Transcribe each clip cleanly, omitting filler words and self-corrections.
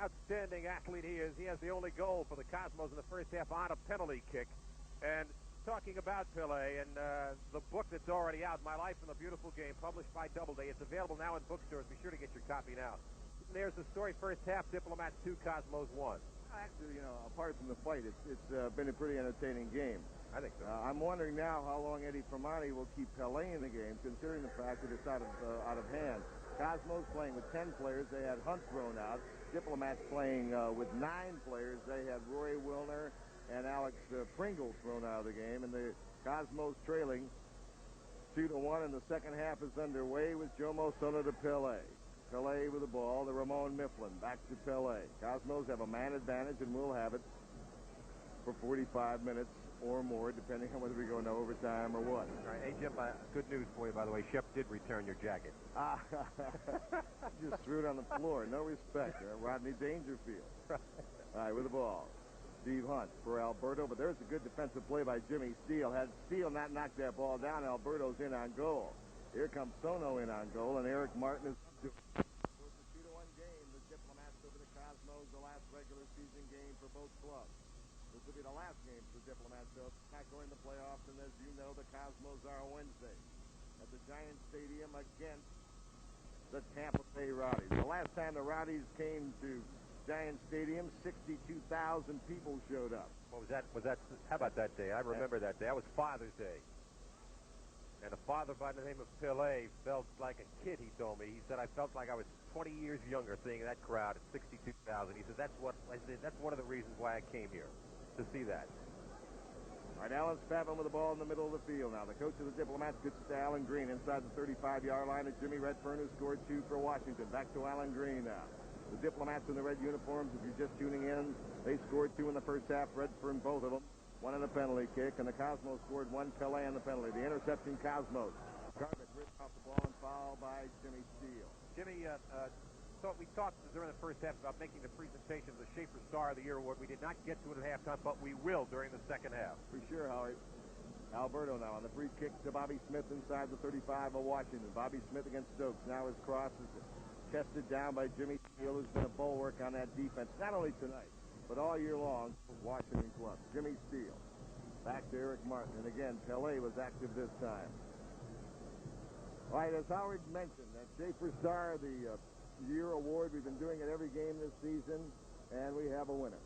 outstanding athlete he is. He has the only goal for the Cosmos in the first half on a penalty kick. And talking about Pele and the book that's already out, My Life in the Beautiful Game, published by Doubleday. It's available now in bookstores. Be sure to get your copy now. There's the story. First half, Diplomats 2, Cosmos 1. Actually, apart from the fight, it's been a pretty entertaining game. I think so. I'm wondering now how long Eddie Fermani will keep Pele in the game, considering the fact that it's out of hand. Cosmos playing with 10 players. They had Hunt thrown out. Diplomats playing with 9 players. They had Roy Wilner and Alex Pringle thrown out of the game, and the Cosmos trailing 2-1, and the second half is underway with Jomo Soto to Pele. Pele with the ball to Ramon Mifflin. Back to Pele. Cosmos have a man advantage and will have it for 45 minutes or more, depending on whether we go into overtime or what. All right, hey, Jim, good news for you, by the way. Shep did return your jacket. Just threw it on the floor. No respect. Rodney Dangerfield. All right, with the ball. Steve Hunt for Alberto, but there's a good defensive play by Jimmy Steele. Had Steele not knocked that ball down, Alberto's in on goal. Here comes Sono in on goal, and Eric Martin is... It's a 2-1 game. The Diplomats over the Cosmos, the last regular season game for both clubs. This will be the last game for the Diplomats, though. Not going to the playoffs, and as you know, the Cosmos are Wednesday at the Giant Stadium against the Tampa Bay Rowdies. The last time the Rowdies came to Giant Stadium, 62,000 people showed up. What was that? How about that day? I remember that day. That was Father's Day. And a father by the name of Pele felt like a kid, he told me. He said, I felt like I was 20 years younger seeing that crowd at 62,000. He said, that's one of the reasons why I came here, to see that. All right, Alan Spavin with the ball in the middle of the field now. The coach of the Diplomats gets to Alan Green inside the 35-yard line. It's Jimmy Redfern, who scored 2 for Washington. Back to Alan Green now. The Diplomats in the red uniforms, if you're just tuning in, they scored 2 in the first half. Redfern, both of them. 1 on a penalty kick, and the Cosmos scored 1. Pele on the penalty. The interception, Cosmos. Garbett ripped off the ball and fouled by Jimmy Steele. Jimmy, we talked during the first half about making the presentation of the Schaefer Star of the Year award. We did not get to it at halftime, but we will during the second half. For sure, Howard. Alberto now on the free kick to Bobby Smith inside the 35 of Washington. Bobby Smith against Stokes. Now his cross is chested down by Jimmy Steele, who's been a bulwark on that defense, not only tonight, but all year long for Washington club. Jimmy Steele. Back to Eric Martin. And again, Pele was active this time. All right, as Howard mentioned, that Schaefer Star, the Year award, we've been doing it every game this season, and we have a winner.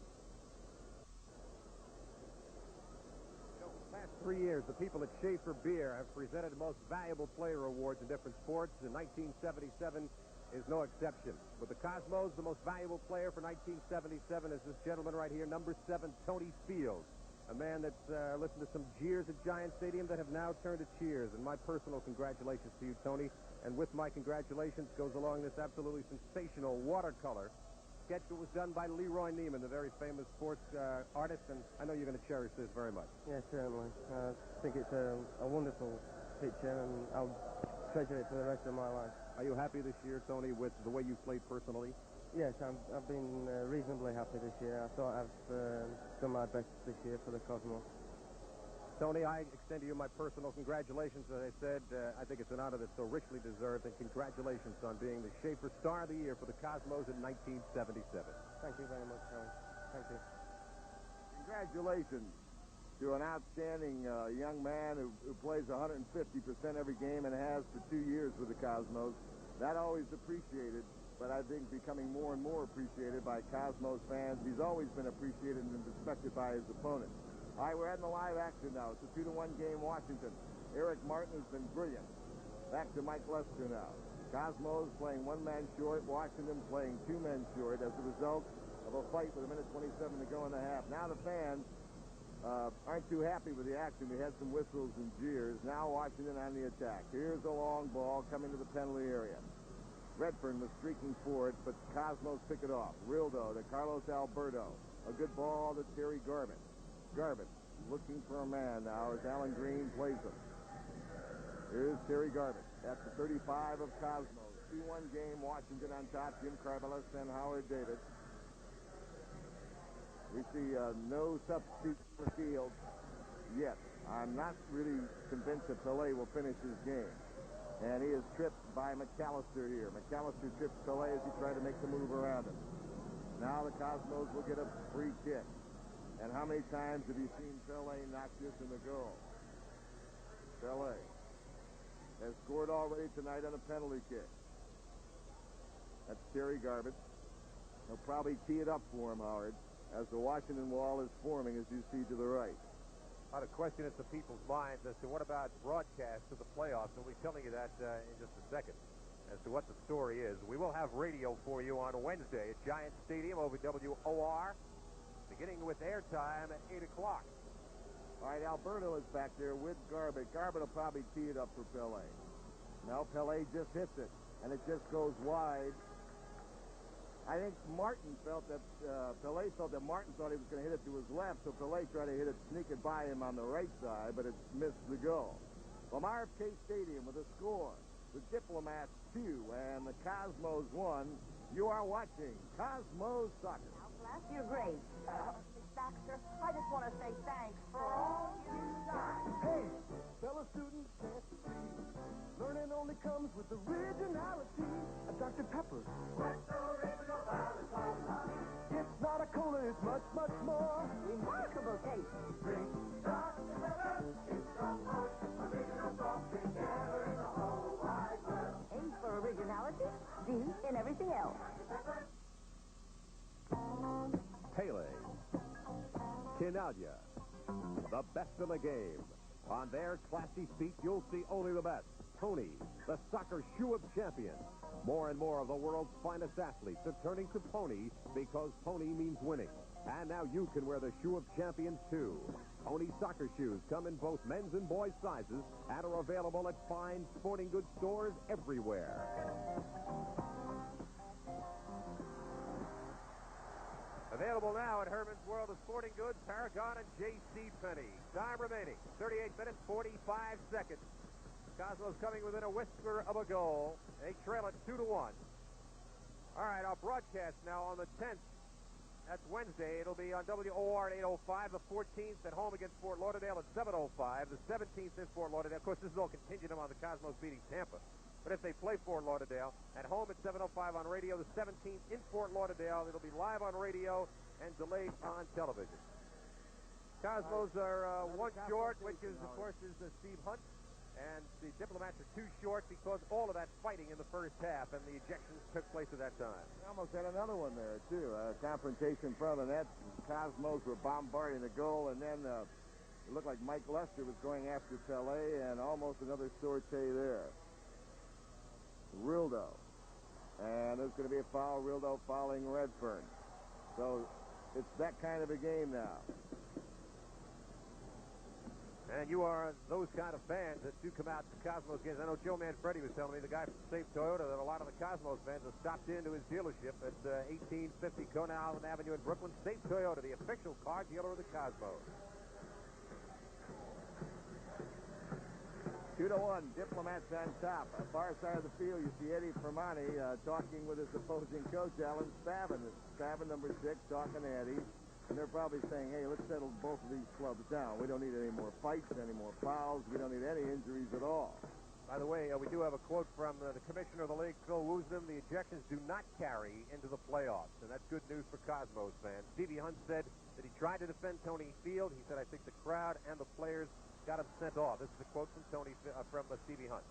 For the past 3 years, the people at Schaefer Beer have presented the most valuable player awards in different sports, and 1977 is no exception. With the Cosmos, the most valuable player for 1977 is this gentleman right here, number 7, Tony Fields. A man that's listened to some jeers at Giant Stadium that have now turned to cheers. And my personal congratulations to you, Tony. And with my congratulations goes along this absolutely sensational watercolor sketch that was done by Leroy Neiman, the very famous sports artist. And I know you're going to cherish this very much. Yeah, certainly. I think it's a wonderful picture, and I'll treasure it for the rest of my life. Are you happy this year, Tony, with the way you've played personally? Yes, I've been reasonably happy this year. I thought I've done my best this year for the Cosmos. Tony, I extend to you my personal congratulations. As I said, I think it's an honor that's so richly deserved, and congratulations on being the Schaefer Star of the Year for the Cosmos in 1977. Thank you very much, Howard. Thank you. Congratulations to an outstanding young man who plays 150% every game and has for 2 years with the Cosmos. Not always appreciated, but I think becoming more and more appreciated by Cosmos fans. He's always been appreciated and respected by his opponents. All right, we're adding the live action now. It's a 2-1 game, Washington. Eric Martin has been brilliant. Back to Mike Lester now. Cosmos playing 1 man short. Washington playing 2 men short as a result of a fight with 1:27 to go in the half. Now the fans aren't too happy with the action. We had some whistles and jeers. Now Washington on the attack. Here's a long ball coming to the penalty area. Redfern was streaking forward, but Cosmos pick it off. Rildo to Carlos Alberto. A good ball to Terry Garbett. Garbett looking for a man now as Alan Green plays him. Here's Terry Garbett at the 35 of Cosmos. 2-1 game, Washington on top. Jim Carbalas and Howard David. We see no substitute for the field yet. I'm not really convinced that Pele will finish his game. And he is tripped by McAllister here. McAllister trips Pele as he tried to make the move around him. Now the Cosmos will get a free kick. And how many times have you seen Pele knock this in the goal? Pele has scored already tonight on a penalty kick. That's Terry Garbett. He'll probably tee it up for him, Howard, as the Washington wall is forming, as you see to the right. A lot of question at the people's minds as to what about broadcast of the playoffs. We'll be telling you that in just a second as to what the story is. We will have radio for you on Wednesday at Giant Stadium over WOR, beginning with airtime at 8 o'clock. All right, Alberto is back there with Garbett. Garbett will probably tee it up for Pele. Now Pele just hits it, and it just goes wide. I think Martin felt that, Pele felt that Martin thought he was going to hit it to his left, so Pele tried to hit it, sneak it by him on the right side, but it missed the goal. From RFK Stadium with a score, the Diplomats 2 and the Cosmos 1, you are watching Cosmos Soccer. Now, Flash, you're great. Miss Baxter, I just want to say thanks for all you've done. Hey, fellow students, dance with me. Learning only comes with originality. A Dr. Pepper. What's so original about it, Cola? It's not a cola, it's much, much more. Remarkable taste. Drink Dr. Pepper. It's the most original soft drink ever in the whole wide world. A for originality, D in everything else. Pele, Kinalya, the best in the game. On their classy feet, you'll see only the best. Tony, the soccer shoe-up champion. More and more of the world's finest athletes are turning to Pony because Pony means winning. And now you can wear the shoe-up champions, too. Pony soccer shoes come in both men's and boys' sizes and are available at fine sporting goods stores everywhere. Available now at Herman's World of Sporting Goods, Paragon, and J.C. Penney. Time remaining, 38 minutes, 45 seconds. Cosmos coming within a whisker of a goal. They trail it 2-1. All right, our broadcast now on the 10th. That's Wednesday. It'll be on WOR at 8:05. The 14th at home against Fort Lauderdale at 7:05. The 17th in Fort Lauderdale. Of course, this is all contingent upon the Cosmos beating Tampa. But if they play Fort Lauderdale, at home at 7:05 on radio, the 17th in Fort Lauderdale. It'll be live on radio and delayed on television. Cosmos are one short, which is, of course, is Steve Hunt. And the Diplomats are too short because all of that fighting in the first half, and the ejections took place at that time. We almost had another one there, too. A confrontation in front of the net. The Cosmos were bombarding the goal, and then it looked like Mike Lester was going after Pele, and almost another sortie there. Rildo. And there's going to be a foul. Rildo fouling Redfern. So it's that kind of a game now. And you are those kind of fans that do come out to Cosmos games. I know Joe Manfredi was telling me, the guy from Safe Toyota, that a lot of the Cosmos fans have stopped into his dealership at 1850 Coney Island Avenue in Brooklyn. Safe Toyota, the official car dealer of the Cosmos. 2-1, Diplomats on top. On the far side of the field, you see Eddie Fermani talking with his opposing coach, Alan Spavin. Spavin, number 6, talking to Eddie. And they're probably saying, hey, let's settle both of these clubs down. We don't need any more fights, any more fouls. We don't need any injuries at all. By the way, we do have a quote from the commissioner of the league, Phil Woosnam. The ejections do not carry into the playoffs, and that's good news for Cosmos fans. Stevie Hunt said that he tried to defend Tony Field. He said, I think the crowd and the players got him sent off. This is a quote from Stevie Hunt.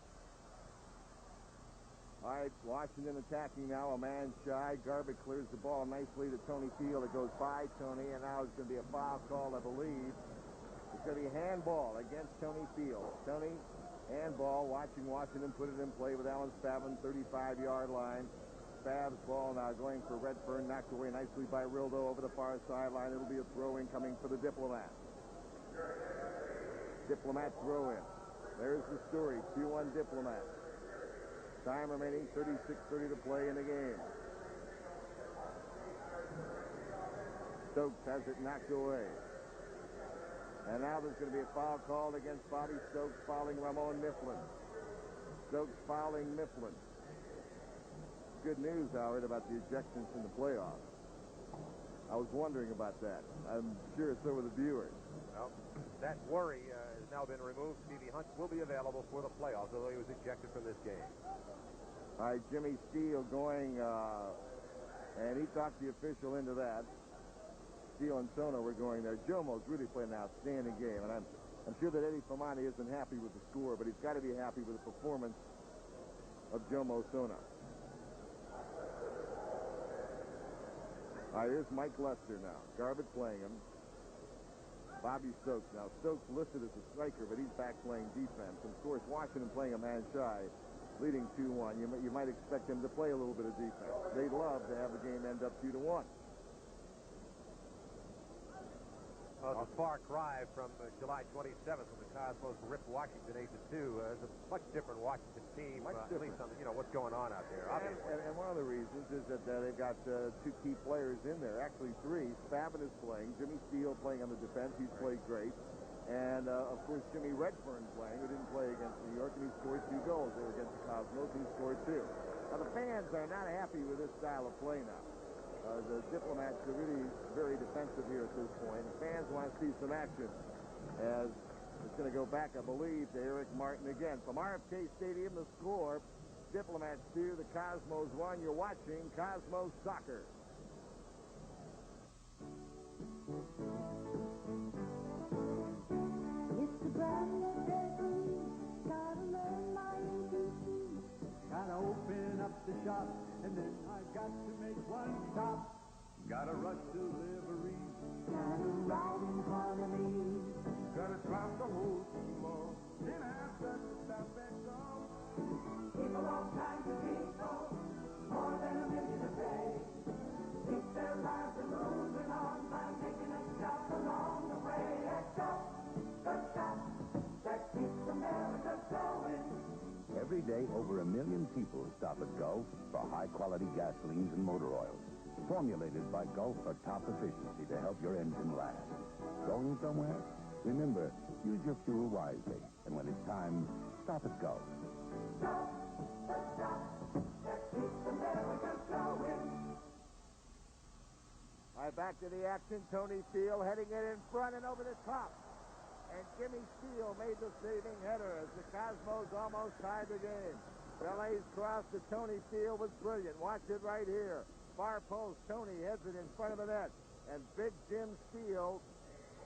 All right, Washington attacking now, a man shy. Garbett clears the ball nicely to Tony Field. It goes by Tony, and now it's going to be a foul call, I believe. It's going to be handball against Tony Field. Tony, handball, watching Washington put it in play with Alan Spavin, 35-yard line. Spav's ball now going for Redfern, knocked away nicely by Rildo over the far sideline. It'll be a throw-in coming for the Diplomats. Diplomats throw-in. There's the story, 2-1 Diplomats. Time remaining, 36:30 to play in the game. Stokes has it knocked away. And now there's going to be a foul called against Bobby Stokes, fouling Ramon Mifflin. Stokes fouling Mifflin. Good news, Howard, about the ejections in the playoffs. I was wondering about that. I'm sure so were the viewers. Well, that worry has now been removed. Stevie Hunt will be available for the playoffs, although he was ejected from this game. All right, Jimmy Steele going And he talked the official into that. Steele and Sono were going there. Jomo's really played an outstanding game, and I'm sure that Eddie Famani isn't happy with the score, but he's got to be happy with the performance of Jomo Sono. All right, here's Mike Lester now. Garbutt playing him. Bobby Stokes. Now, Stokes listed as a striker, but he's back playing defense. And, of course, Washington playing a man shy, leading 2-1. You might expect him to play a little bit of defense. They'd love to have the game end up 2-1. Well, it's a far cry from July 27th when the Cosmos ripped Washington 8-2. It's a much different Washington team, at least on what's going on out there. And one of the reasons is that they've got two key players in there, actually three. Spavin is playing. Jimmy Steele playing on the defense. He's played great. And, of course, Jimmy Redfern playing, who didn't play against New York, and he scored 2 goals. They were against the Cosmos. He scored 2. Now, the fans are not happy with this style of play now. The Diplomats are really very defensive here at this point. The fans want to see some action, as it's going to go back, I believe, to Eric Martin again. From RFK Stadium, the score, Diplomats 2, the Cosmos 1. You're watching Cosmos Soccer. It's a brand new day for me. Gotta learn my ABC. Gotta open up the shop, and then I've got to make one stop. Gotta rush deliveries. Gotta ride in front of me. Gotta drop the whole team off. Then I've got to stop and go. People all kinds of people, more than a million a day. Think their lives are moving on by making a stop along the way. Let's go, the shop that keeps America going. Every day, over 1 million people stop at Gulf for high-quality gasolines and motor oils. Formulated by Gulf for top efficiency to help your engine last. Going somewhere? Remember, use your fuel wisely. And when it's time, stop at Gulf. Stop, the shop that keeps America going. All right, back to the action. Tony Steele heading it in front and over the top. And Jimmy Steele made the saving header as the Cosmos almost tied the game. Belay's cross to Tony Steele was brilliant. Watch it right here. Far post, Tony heads it in front of the net. And big Jim Steele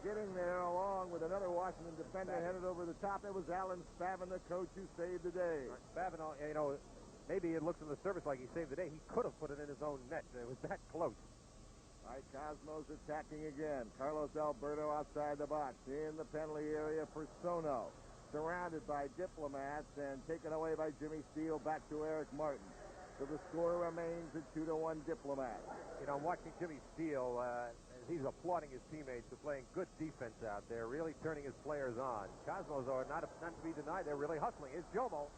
getting there along with another Washington defender headed over the top. It was Alan Spavin, the coach, who saved the day. Spavin, maybe it looks on the surface like he saved the day. He could have put it in his own net. It was that close. All right, Cosmos attacking again. Carlos Alberto outside the box in the penalty area for Sono. Surrounded by Diplomats and taken away by Jimmy Steele. Back to Eric Martin. So the score remains at 2-1 Diplomats. Watching Jimmy Steele, he's applauding his teammates for playing good defense out there, really turning his players on. Cosmos are not to be denied. They're really hustling. Here's Jomo.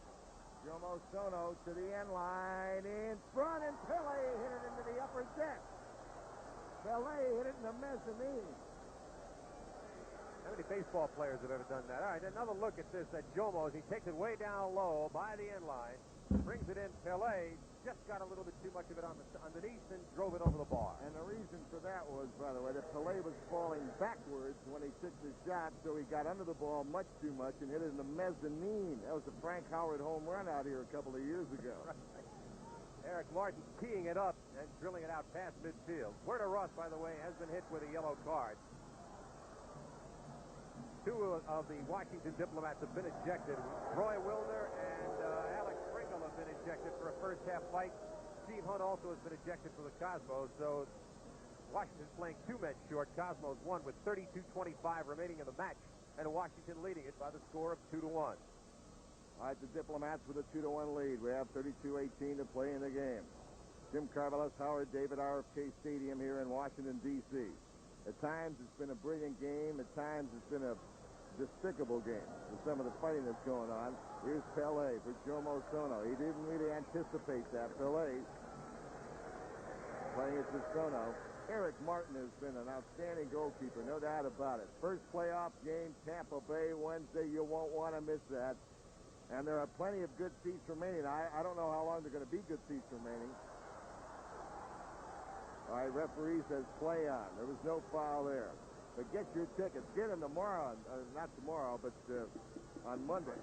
Jomo Sono to the end line in front, and Pele hit it into the upper deck. Pele hit it in the mezzanine. How many baseball players have ever done that? All right, another look at this at Jomo as he takes it way down low by the end line, brings it in. Pele just got a little bit too much of it underneath and drove it over the bar. And the reason for that was, by the way, that Pele was falling backwards when he took the shot, so he got under the ball much too much and hit it in the mezzanine. That was a Frank Howard home run out here a couple of years ago. Right. Eric Martin teeing it up and drilling it out past midfield. Werner Ross, by the way, has been hit with a yellow card. 2 of the Washington Diplomats have been ejected. Roy Wilner and Alex Pringle have been ejected for a first-half fight. Steve Hunt also has been ejected for the Cosmos. So Washington's playing 2 men short. Cosmos 1 with 32:25 remaining in the match, and Washington leading it by the score of 2-1. All right, the Diplomats with a 2-1 lead. We have 32:18 to play in the game. Jim Carvelis, Howard David, RFK Stadium here in Washington, D.C. At times, it's been a brilliant game. At times, it's been a despicable game with some of the fighting that's going on. Here's Pele for Jomo Sono. He didn't really anticipate that. Pele playing it to Sono. Eric Martin has been an outstanding goalkeeper, no doubt about it. First playoff game, Tampa Bay, Wednesday. You won't want to miss that. And there are plenty of good seats remaining. I don't know how long they're going to be good seats remaining. All right, referee says play on. There was no foul there. But get your tickets. Get them tomorrow. Not tomorrow, but on Monday.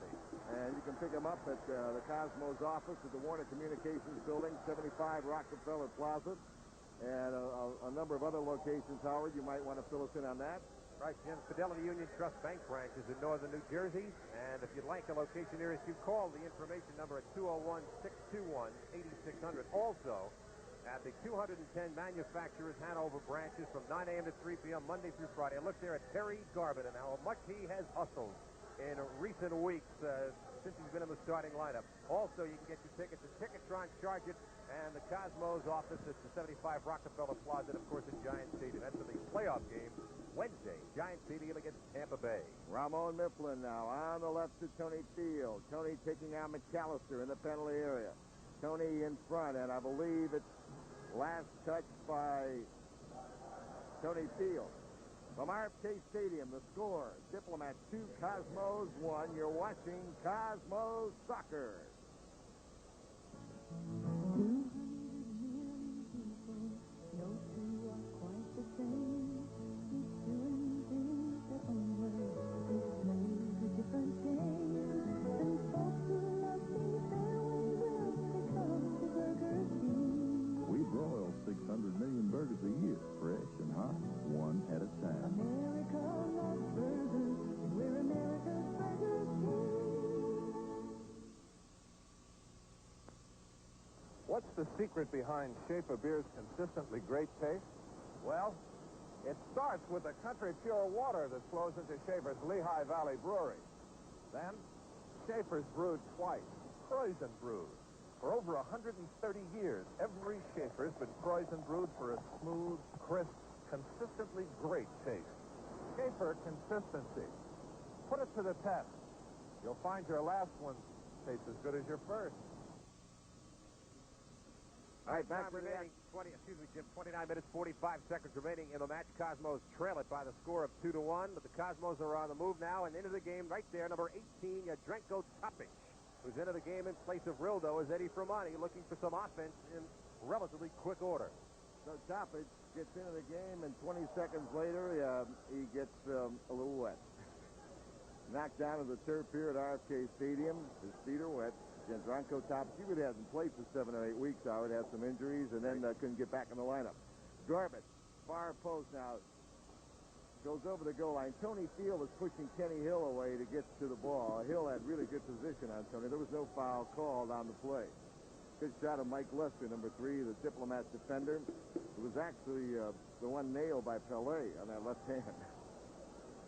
And you can pick them up at the Cosmos office at the Warner Communications Building, 75 Rockefeller Plaza. and a number of other locations. Howard, you might want to fill us in on that. Right, Jim. Fidelity Union Trust Bank branch is in northern New Jersey. And if you'd like a location nearest you, call the information number at 201-621-8600. Also, at the 210 Manufacturers Hanover branches from 9 a.m. to 3 p.m. Monday through Friday. And look there at Terry Garbutt and how much he has hustled in recent weeks since he's been in the starting lineup. Also, you can get your tickets at Ticketron, Charge It, and the Cosmos office at the 75 Rockefeller Plaza, and, of course, at Giant Stadium. That's for the playoff game Wednesday, Giant Stadium against Tampa Bay. Ramon Mifflin now on the left to Tony Field. Tony taking on McAllister in the penalty area. Tony in front, and I believe it's last touch by Tony Field. From RFK Stadium, the score, Diplomats 2, Cosmos 1. You're watching Cosmos Soccer. 200 million people, no two are quite the same. Each doing things their own way. Each plays a different game. And folks who love things their way will become the Burger King. We broil 600 million burgers a year, fresh and hot, one at a time. America loves burgers, and we're America's Burger King. What's the secret behind Schaefer Beer's consistently great taste? Well, it starts with the country pure water that flows into Schaefer's Lehigh Valley Brewery. Then, Schaefer's brewed twice, Kreuzen brewed. For over 130 years, every Schaefer's been Kreuzen brewed for a smooth, crisp, consistently great taste. Schaefer consistency. Put it to the test. You'll find your last one tastes as good as your first. All right, back Time to the remaining, 29 minutes, 45 seconds remaining in the match. Cosmos trail it by the score of 2-1. But the Cosmos are on the move now and into the game right there. Number 18, Yadrenko Topic, who's into the game in place of Rildo, is Eddie Fermani looking for some offense in relatively quick order. So Topic gets into the game, and 20 seconds later, he gets a little wet. Knocked down to the turf here at RFK Stadium. His feet are wet. Yadrenko Topic, he really hasn't played for 7 or 8 weeks. Howard had some injuries and then couldn't get back in the lineup. Garbutt, far post now, goes over the goal line. Tony Field was pushing Kenny Hill away to get to the ball. Hill had really good position on Tony. There was no foul called on the play. Good shot of Mike Lester, number 3, the Diplomats defender. It was actually the one nailed by Pelé on that left hand.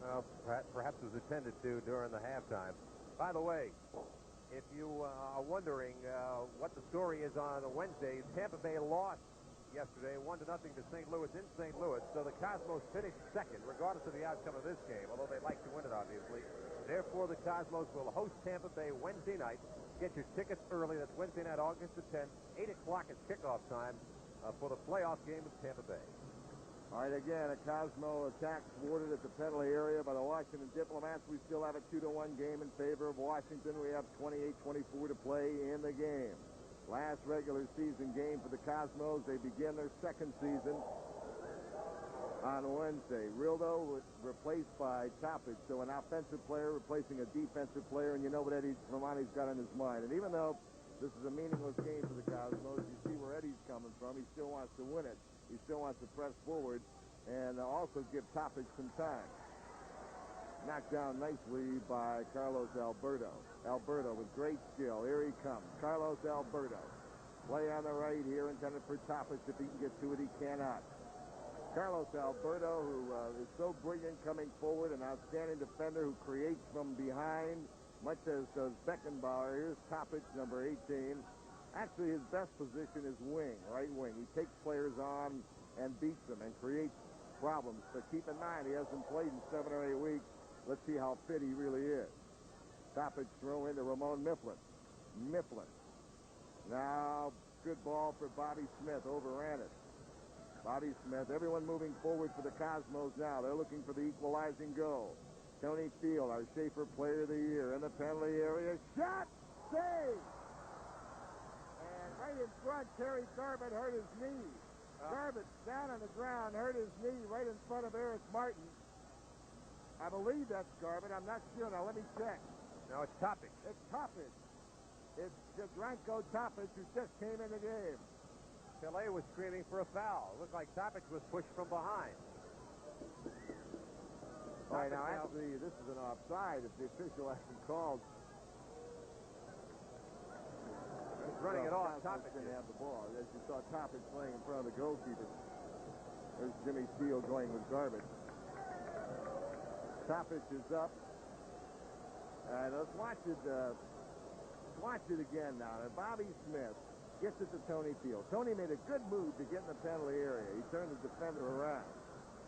Well, perhaps was attended to during the halftime. By the way, if you are wondering what the story is on Wednesday, Tampa Bay lost yesterday 1-0 to St. Louis in St. Louis. So the Cosmos finished second, regardless of the outcome of this game, although they'd like to win it, obviously. Therefore, the Cosmos will host Tampa Bay Wednesday night. Get your tickets early. That's Wednesday night, August the 10th, 8 o'clock at kickoff time for the playoff game with Tampa Bay. All right, again, a Cosmo attack thwarted at the penalty area by the Washington Diplomats. We still have a 2-1 game in favor of Washington. We have 28-24 to play in the game. Last regular season game for the Cosmos. They begin their second season on Wednesday. Rildo was replaced by Topic, so an offensive player replacing a defensive player, and you know what Eddie Fermani's got in his mind. And even though this is a meaningless game for the Cosmos, you see where Eddie's coming from. He still wants to win it. He still wants to press forward and also give Topic some time. Knocked down nicely by Carlos Alberto. Alberto with great skill. Here he comes. Carlos Alberto. Play on the right here, intended for Topic. If he can get to it, he cannot. Carlos Alberto, who is so brilliant coming forward, an outstanding defender who creates from behind, much as does Beckenbauer. Here's Topic, number 18. Actually, his best position is wing, right wing. He takes players on and beats them and creates problems. But keep in mind, he hasn't played in 7 or 8 weeks. Let's see how fit he really is. Topic throw into Ramon Mifflin. Mifflin. Now, good ball for Bobby Smith. Overran it. Bobby Smith. Everyone moving forward for the Cosmos now. They're looking for the equalizing goal. Tony Field, our Schaefer Player of the Year, in the penalty area. Shot! Save! And right in front, Terry Garbutt hurt his knee. Garbutt down on the ground, hurt his knee right in front of Eric Martin. I believe that's Garbutt. I'm not sure. Now, let me check. No, it's Topic. It's Topic. It's Yadrenko Topic, who just came in the game. Pele was screaming for a foul. Looked like Topic was pushed from behind. All right, now actually, this is an offside if the official hasn't called. He's running it off. Topic didn't have the ball. As you saw, Topic playing in front of the goalkeeper. There's Jimmy Steele going with garbage. Topic is up. And let's watch it again now. And Bobby Smith gets it to Tony Field. Tony made a good move to get in the penalty area. He turned the defender around.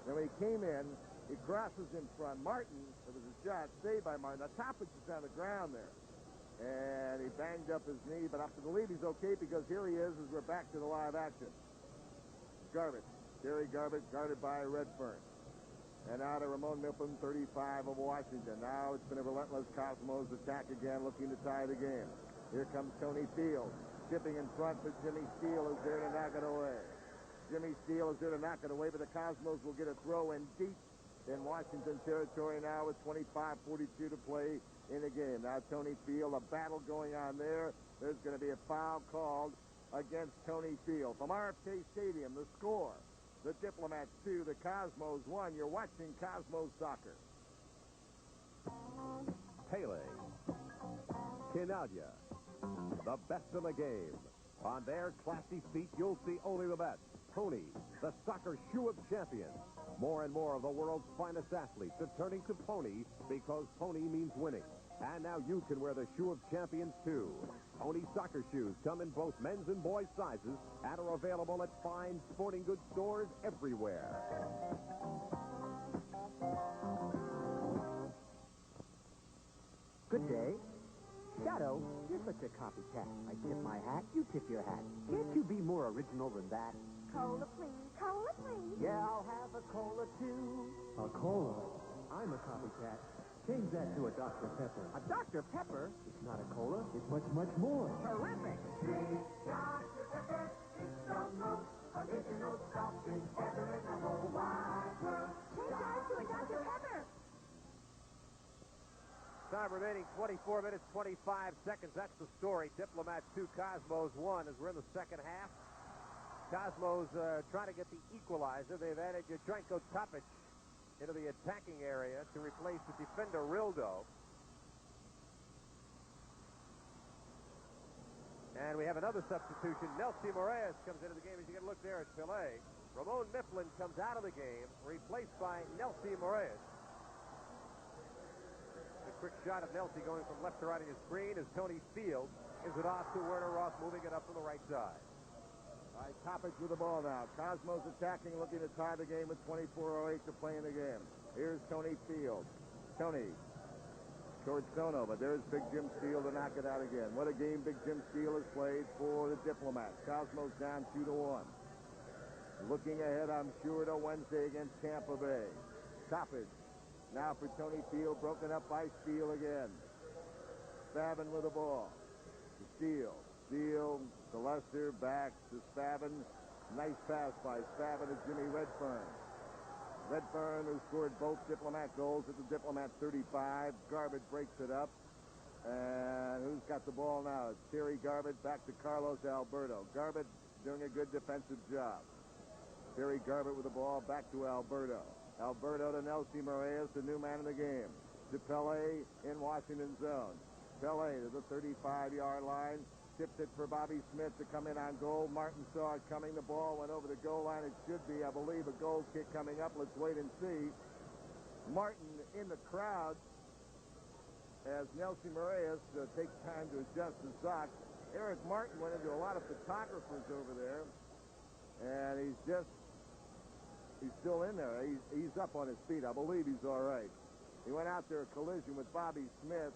Then when he came in, he crosses in front. Martin, it was a shot saved by Martin. Now Topic is on the ground there. And he banged up his knee, but I believe he's okay because here he is as we're back to the live action. Garbage. Terry Garbage guarded by Redfern. And now to Ramon Mifflin, 35 of Washington. Now it's been a relentless Cosmos attack again, looking to tie the game. Here comes Tony Field. Chipping in front, but Jimmy Steele is there to knock it away. Jimmy Steele is there to knock it away, but the Cosmos will get a throw in deep in Washington territory now with 25:42 to play in the game. Now Tony Field, a battle going on there. There's going to be a foul called against Tony Field. From RFK Stadium, the score, the Diplomats 2, the Cosmos 1. You're watching Cosmos Soccer. Pele. Quinalha. The best in the game. On their classy feet, you'll see only the best. Pony, the soccer shoe of champions. More and more of the world's finest athletes are turning to Pony because Pony means winning. And now you can wear the shoe of champions, too. Pony soccer shoes come in both men's and boys' sizes and are available at fine sporting goods stores everywhere. Good day. Shadow, you're such a copycat. I tip my hat, you tip your hat. Can't you be more original than that? Cola, please. Cola, please. Yeah, I'll have a cola, too. A cola? I'm a copycat. Change that to a Dr. Pepper. A Dr. Pepper? It's not a cola. It's much, much more. Terrific. Dr. Pepper, it's the most original soft drink ever in the whole wide world. Change ours to a Dr. Pepper. Time remaining 24 minutes, 25 seconds. That's the story. Diplomats 2, Cosmos 1 as we're in the second half. Cosmos trying to get the equalizer. They've added Yatrenko Topic into the attacking area to replace the defender Rildo. And we have another substitution. Nelson Moraes comes into the game. As you get a look there at Pele. Ramon Mifflin comes out of the game, replaced by Nelson Moraes. A quick shot of Nelson going from left to right on your screen as Tony Field gives it off to Werner Ross, moving it up to the right side. All right, Topic with the ball now. Cosmos attacking, looking to tie the game with 24:08 to play in the game. Here's Tony Field. Tony towards Sono, but there's Big Jim Steele to knock it out again. What a game Big Jim Steele has played for the Diplomats. Cosmos down 2-1. Looking ahead, I'm sure, to Wednesday against Tampa Bay. Topic now for Tony Field, broken up by Steele again. Spavin with the ball. To Steele. Steele to Lester, back to Spavin. Nice pass by Spavin to Jimmy Redfern. Redfern, who scored both Diplomat goals at the Diplomat 35. Garbage breaks it up. And who's got the ball now? It's Terry Garbage back to Carlos Alberto. Garbage doing a good defensive job. Terry Garbage with the ball back to Alberto. Alberto to Nelson Moraes, the new man in the game. To Pele in Washington zone. Pele to the 35-yard line. Tipped it for Bobby Smith to come in on goal. Martin saw it coming. The ball went over the goal line. It should be, I believe, a goal kick coming up. Let's wait and see. Martin in the crowd as Nelson Moraes takes time to adjust his socks. Eric Martin went into a lot of photographers over there. And he's still in there. He's up on his feet. I believe he's all right. He went out there a collision with Bobby Smith.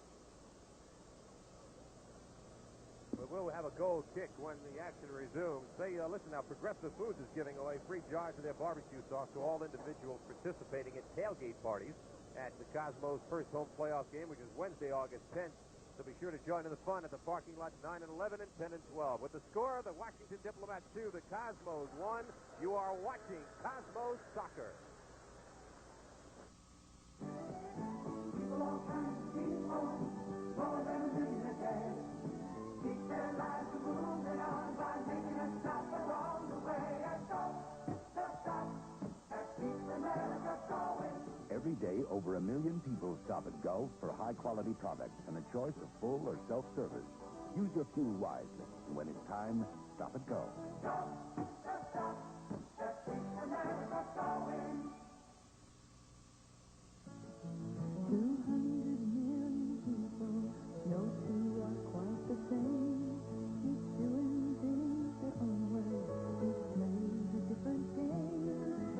But we'll have a goal kick when the action resumes. Say, listen now, Progressive Foods is giving away free jars of their barbecue sauce to all individuals participating in tailgate parties at the Cosmos' first home playoff game, which is Wednesday, August 10th. So be sure to join in the fun at the parking lot 9 and 11 and 10 and 12. With the score, the Washington Diplomats 2, the Cosmos 1. You are watching Cosmos Soccer. People all kinds of people, more than a million a day. Keep their lives moving on by making us stop the wrong Every day, over 1 million people stop at Gulf for high-quality products and a choice of full or self-service. Use your fuel wisely, and when it's time, stop at Gulf. That keeps America going. 200 million people, no two are quite the same. Each doing things their own way, each plays a different game.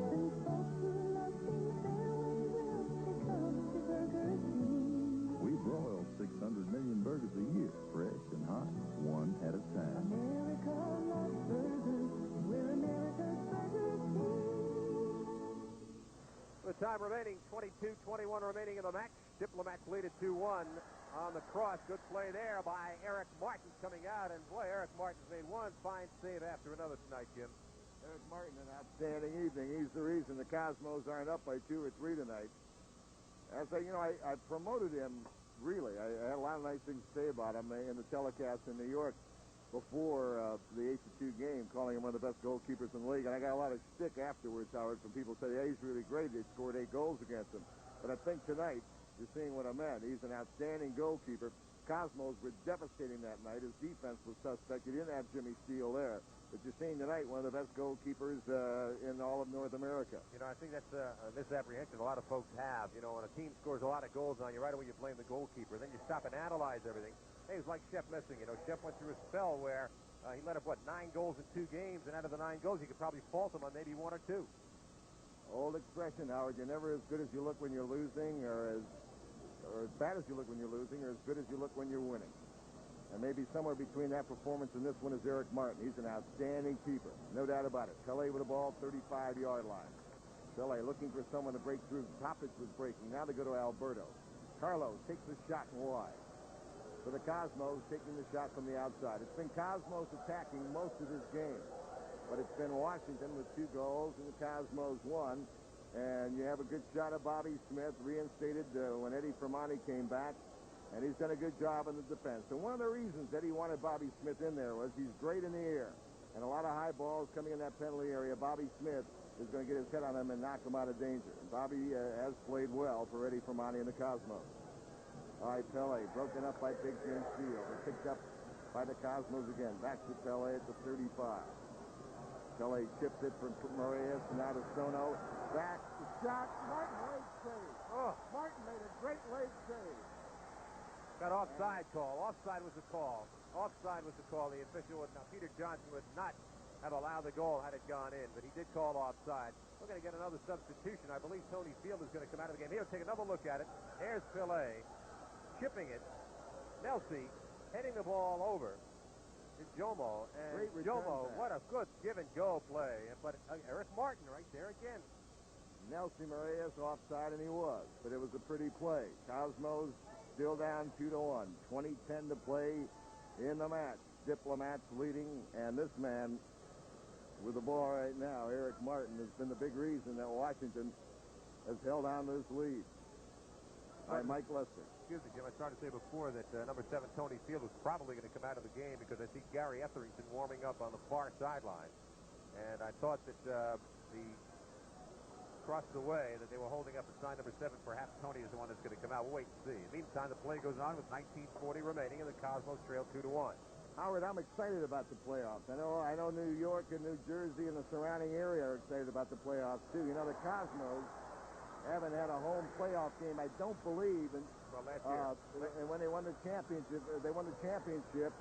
And folks who love things their way will pick up the Burger King. We broil 600 million burgers a year, fresh and hot, one at a time. America loves burgers, we're America's Burger King. The time remaining, 22-21 remaining in the match. Diplomats lead at 2-1 on the cross. Good play there by Eric Martin coming out. And, boy, Eric Martin's made one fine save after another tonight, Jim. Eric Martin, an outstanding evening. He's the reason the Cosmos aren't up by 2 or 3 tonight. As I promoted him, really. I had a lot of nice things to say about him in the telecast in New York before the 8-2 game, calling him one of the best goalkeepers in the league. And I got a lot of shtick afterwards, Howard, from people saying, yeah, he's really great. They scored 8 goals against him. But I think tonight, you're seeing what I meant. He's an outstanding goalkeeper. Cosmos were devastating that night. His defense was suspect. You didn't have Jimmy Steele there. But you're seeing tonight one of the best goalkeepers in all of North America. You know, I think that's a misapprehension a lot of folks have. You know, when a team scores a lot of goals on you, right away you blame the goalkeeper. Then you stop and analyze everything. Hey, it was like Shep Messing. You know, Shep went through a spell where he let up, 9 goals in 2 games, and out of the 9 goals, you could probably fault him on maybe 1 or 2. Old expression, Howard. You're never as good as you look when you're losing, or as bad as you look when you're losing, or as good as you look when you're winning. And maybe somewhere between that performance and this one is Eric Martin. He's an outstanding keeper, no doubt about it. Pele with the ball, 35-yard line. Pele looking for someone to break through. Topic was breaking. Now they go to Alberto. Carlos takes the shot and wide. For the Cosmos, taking the shot from the outside. It's been Cosmos attacking most of this game. But it's been Washington with 2 goals and the Cosmos 1. And you have a good shot of Bobby Smith, reinstated when Eddie Fermani came back. And he's done a good job in the defense. And one of the reasons Eddie wanted Bobby Smith in there was he's great in the air. And a lot of high balls coming in that penalty area. Bobby Smith is going to get his head on him and knock him out of danger. And Bobby has played well for Eddie Fermani and the Cosmos. All right, Pele broken up by Big Jim Steele. And picked up by the Cosmos again. Back to Pele at the 35. Pele chips it from Marias, now to Sono. Back, the shot, Martin late save. Oh. Martin made a great late save. Got offside call. Offside was the call. Offside was the call. The official would not. Peter Johnson would not have allowed the goal had it gone in, but he did call offside. We're going to get another substitution. I believe Tony Field is going to come out of the game. He'll take another look at it. There's Pele chipping it. Nelsie heading the ball over to Jomo. And Jomo, what a good give-and-go play. But Eric Martin right there again. Nelsie Marias offside, and he was. But it was a pretty play. Cosmos still down 2-1. 20-10 to play in the match. Diplomats leading, and this man with the ball right now, Eric Martin, has been the big reason that Washington has held on to this lead. By Mike Lester. Excuse me, Jim. I started to say before that number 7, Tony Field, was probably going to come out of the game because I see Gary Etherington warming up on the far sideline. And I thought that across the way that they were holding up a sign number 7. Perhaps Tony is the one that's going to come out. We'll wait and see. In the meantime, the play goes on with 19:40 remaining, and the Cosmos trail 2-1. Howard, I'm excited about the playoffs. I know New York and New Jersey and the surrounding area are excited about the playoffs too. You know, the Cosmos haven't had a home playoff game, I don't believe. And last year. And when they won the championship,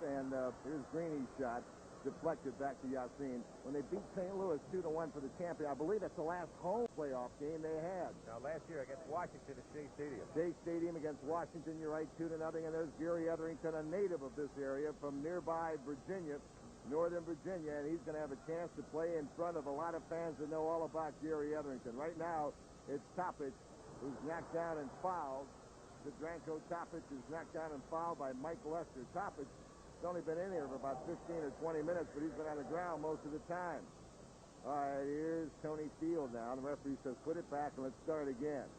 and here's Greeny's shot. Deflected back to Yassin. When they beat St. Louis 2-1 for the champion, I believe that's the last home playoff game they had. Now, last year against Washington at Shea Stadium. Shea Stadium against Washington, you're right, 2-0. And there's Gary Etherington, a native of this area from nearby Virginia, Northern Virginia, and he's going to have a chance to play in front of a lot of fans that know all about Gary Etherington. Right now, it's Topic, who's knocked down and fouled. Dranko Topic is knocked down and fouled by Mike Lester. Topic has only been in here for about 15 or 20 minutes, but he's been on the ground most of the time. All right, here's Tony Field now. The referee says, put it back and let's start again.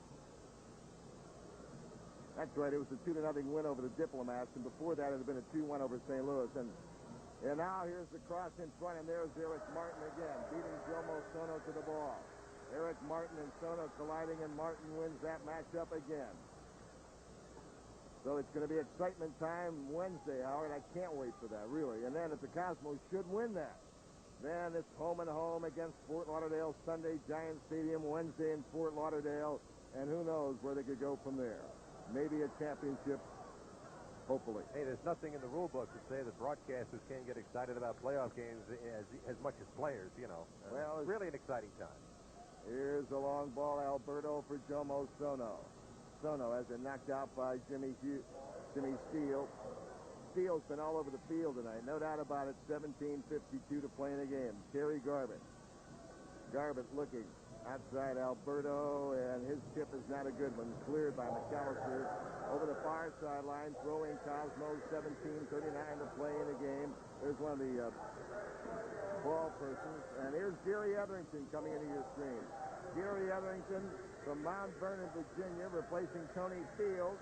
That's right, it was a 2-0 win over the Diplomats, and before that it had been a 2-1 over St. Louis. And now here's the cross in front, and there's Eric Martin again, beating Jomo Sono to the ball. Eric Martin and Sono colliding, and Martin wins that matchup again. So it's going to be excitement time Wednesday, Howard. I can't wait for that, really. And then if the Cosmos should win that, then it's home and home against Fort Lauderdale Sunday, Giant Stadium, Wednesday in Fort Lauderdale. And who knows where they could go from there. Maybe a championship, hopefully. Hey, there's nothing in the rule book to say that broadcasters can't get excited about playoff games as much as players, you know. Well, it's really an exciting time. Here's a long ball, Alberto for Jomo Sono. Sono has it knocked out by Jimmy Steele. Steele's been all over the field tonight, no doubt about it. 17:52 to play in the game. Terry Garbett. Garbett looking outside Alberto, and his tip is not a good one. Cleared by McAllister over the far sideline, throwing Cosmos. 17:39 to play in the game. There's one of the ball persons, and here's Gary Etherington coming into your screen. Gary Etherington from Mount Vernon, Virginia, replacing Tony Fields.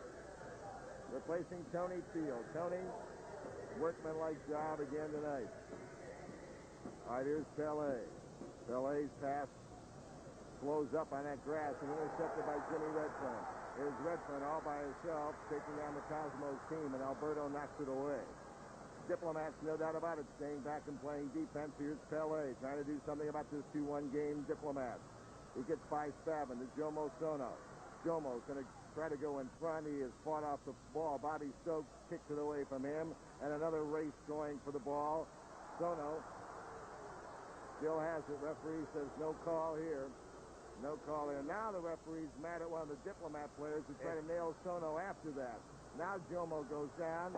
Tony, workmanlike job again tonight. All right, here's Pele. Pele's pass slows up on that grass and intercepted by Jimmy Redfern. Here's Redfern all by himself, taking down the Cosmos team, and Alberto knocks it away. Diplomats, no doubt about it, staying back and playing defense. Here's Pele trying to do something about this 2-1 game. Diplomats. He gets by Spavin to Jomo Sono. Jomo's going to try to go in front. He has fought off the ball. Bobby Stokes kicks it away from him, and another race going for the ball. Sono still has it. Referee says no call here. No call here. Now the referee's mad at one of the Diplomat players who tried to nail Sono after that. Now Jomo goes down.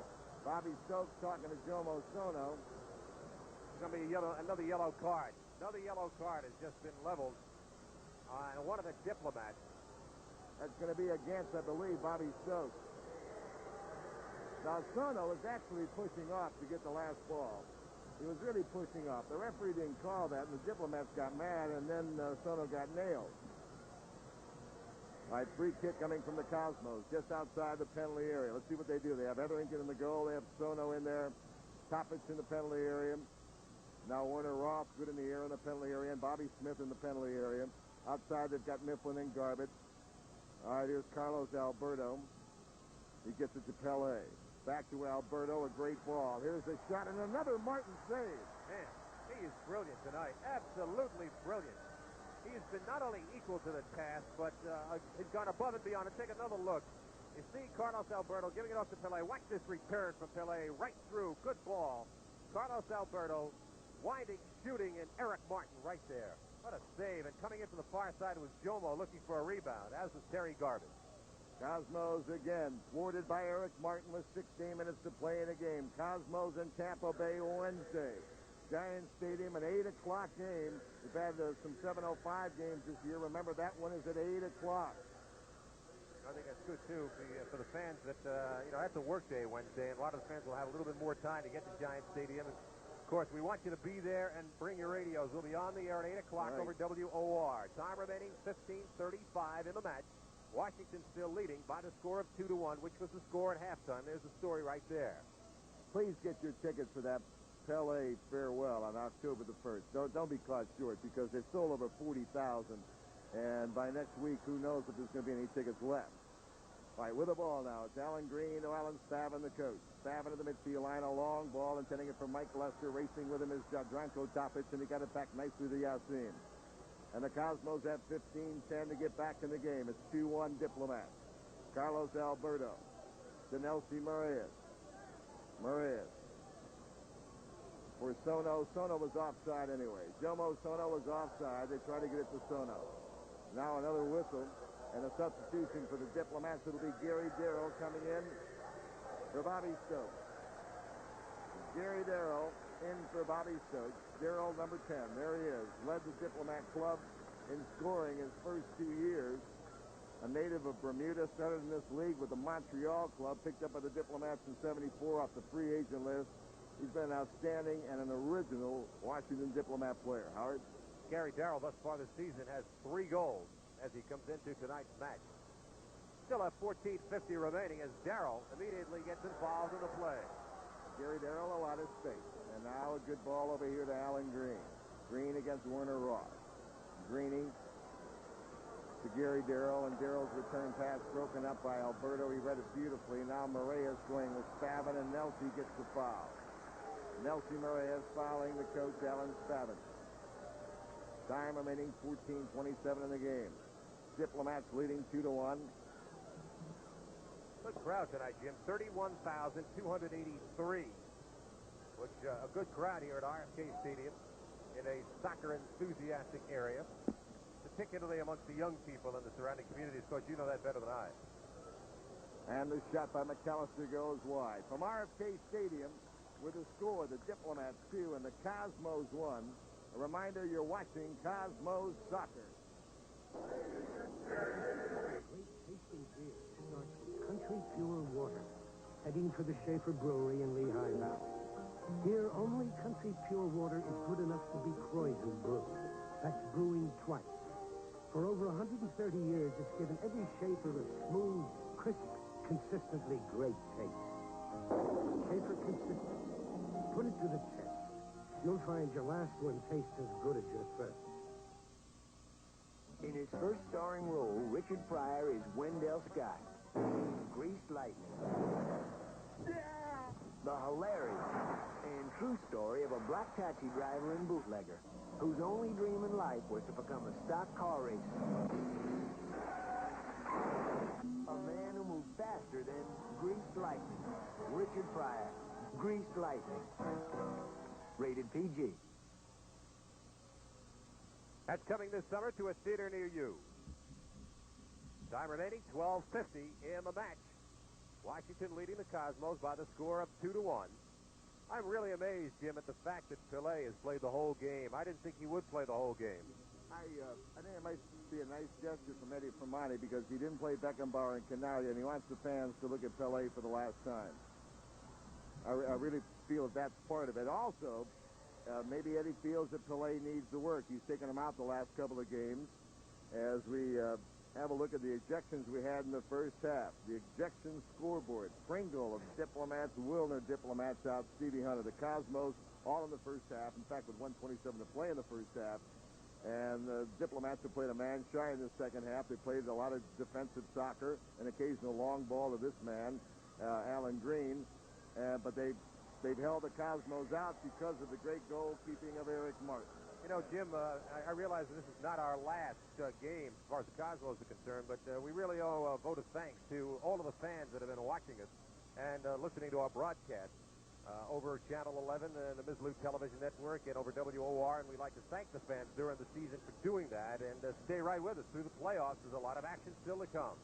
Bobby Stokes talking to Jomo Sono. It's going to be another yellow card. Another yellow card has just been leveled on one of the Diplomats. That's going to be against, I believe, Bobby Stokes. Now Sono is actually pushing off to get the last ball. He was really pushing off. The referee didn't call that, and the Diplomats got mad, and then Sono got nailed. All right, free kick coming from the Cosmos, just outside the penalty area. Let's see what they do. They have Etherington in the goal. They have Sono in there. Toppich in the penalty area. Now Warner Roth good in the air in the penalty area, and Bobby Smith in the penalty area. Outside, they've got Mifflin and Garbett. All right, here's Carlos Alberto. He gets it to Pele. Back to Alberto, a great ball. Here's a shot and another Martin save. Man, he is brilliant tonight. Absolutely brilliant. He has been not only equal to the task, but has gone above and beyond. And take another look. You see Carlos Alberto giving it off to Pele. Watch this return from Pele right through. Good ball. Carlos Alberto winding, shooting, and Eric Martin right there. What a save. And coming in from the far side was Jomo looking for a rebound, as was Terry Garbett. Cosmos again, thwarted by Eric Martin with 16 minutes to play in the game. Cosmos in Tampa Bay Wednesday. Giant Stadium, an 8 o'clock game. We've had some 7:05 games this year. Remember, that one is at 8 o'clock. I think that's good, too, for the fans that, that's a work day Wednesday, and a lot of the fans will have a little bit more time to get to Giant Stadium. And, of course, we want you to be there and bring your radios. We'll be on the air at 8 o'clock over WOR. Time remaining 15:35 in the match. Washington still leading by the score of 2-1, which was the score at halftime. There's the story right there. Please get your tickets for that Pele farewell on October the 1st. Don't be caught short, because they've sold over 40,000. And by next week, who knows if there's going to be any tickets left. All right, with the ball now, it's Alan Green to Alan Spavin, the coach. Spavin to the midfield line, a long ball, intending it for Mike Lester. Racing with him is Jadranko Topic, and he got it back nicely to Yassin. And the Cosmos have 15-10 to get back in the game. It's 2-1 Diplomats. Carlos Alberto to Nelsie Moraes. Moraes for Sono. Sono was offside anyway. Jomo Sono was offside. They try to get it to Sono. Now another whistle and a substitution for the Diplomats. It'll be Gary Darrell coming in for Bobby Stokes. Gary Darrell in for Bobby Stokes. Darrell, number 10. There he is. Led the Diplomat club in scoring his first 2 years. A native of Bermuda, started in this league with the Montreal club, picked up by the Diplomats in '74 off the free agent list. He's been outstanding and an original Washington Diplomat player. Howard? Gary Darrell thus far this season has 3 goals as he comes into tonight's match. Still have 14:50 remaining as Darrell immediately gets involved in the play. Gary Darrell a lot of space. And now a good ball over here to Alan Green. Green against Werner Ross. Greeny Gary Darrell, and Darrell's return pass broken up by Alberto. He read it beautifully. Now Moraes going with Spavin, and Nelsie gets the foul. Nelsie Moraes fouling the coach, Alan Spavin. Time remaining 14:27 in the game. Diplomats leading 2-1. Good crowd tonight, Jim. 31,283, which a good crowd here at RFK Stadium in a soccer enthusiastic area, particularly amongst the young people in the surrounding communities. Coach, you know that better than I. And the shot by McAllister goes wide. From RFK Stadium, with the score, the Diplomats 2 and the Cosmos 1. A reminder, you're watching Cosmos Soccer. Great tasting beer starts with country pure water, heading for the Schaefer Brewery in Lehigh Valley. Here, only country pure water is good enough to be Croydon brew. That's brewing twice. For over 130 years, it's given every Schaefer a smooth, crisp, consistently great taste. Schaefer Consistent. Put it to the test. You'll find your last one tastes as good as your first. In his first starring role, Richard Pryor is Wendell Scott. Greased Lightning. The hilarious and true story of a black taxi driver and bootlegger whose only dream in life was to become a stock car racer. A man who moved faster than Greased Lightning. Richard Pryor. Greased Lightning. Rated PG. That's coming this summer to a theater near you. Time remaining, 12:50 in the match. Washington leading the Cosmos by the score of 2-1. I'm really amazed, Jim, at the fact that Pele has played the whole game. I didn't think he would play the whole game. I think it might be a nice gesture from Eddie Firmani because he didn't play Beckenbauer and Canaria, and he wants the fans to look at Pele for the last time. I really feel that that's part of it. Also, maybe Eddie feels that Pele needs the work. He's taken him out the last couple of games. As we have a look at the ejections we had in the first half. The ejection scoreboard. Pringle of Diplomats, Wilner Diplomats out, Stevie Hunter. The Cosmos all in the first half. In fact, with 1:27 to play in the first half. And the Diplomats have played a man shy in the second half. They played a lot of defensive soccer, an occasional long ball to this man, Alan Green. But they've held the Cosmos out because of the great goalkeeping of Eric Martin. You know, Jim, I realize that this is not our last game as far as the Cosmos are concerned, but we really owe a vote of thanks to all of the fans that have been watching us and listening to our broadcast over Channel 11 and the Ms. Lou Television Network and over WOR, and we'd like to thank the fans during the season for doing that, and stay right with us through the playoffs. There's a lot of action still to come.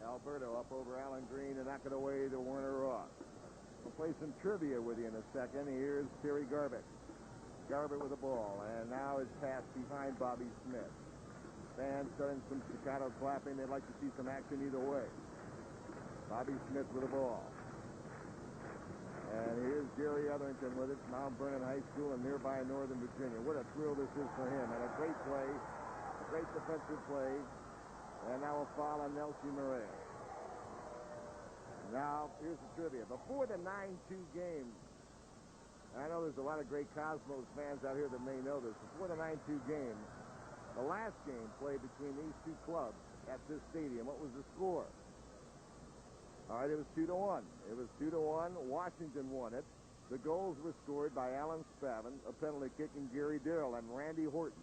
Alberto up over Alan Green and knock it away to Werner Ross. We'll play some trivia with you in a second. Here's Terry Garbett. Garbett with the ball, and now it's passed behind Bobby Smith. Fans starting some staccato clapping. They'd like to see some action either way. Bobby Smith with the ball. And here's Jerry Etherington with it, Mount Vernon High School in nearby Northern Virginia. What a thrill this is for him. And a great play, a great defensive play. And now a foul on Nelsie Moraes. Now, here's the trivia. Before the 9-2 game, I know there's a lot of great Cosmos fans out here that may know this. Before the 9-2 game, the last game played between these two clubs at this stadium, what was the score? All right, it was 2-1. It was 2-1. Washington won it. The goals were scored by Alan Spavin, a penalty kick, and Gary Darrell, and Randy Horton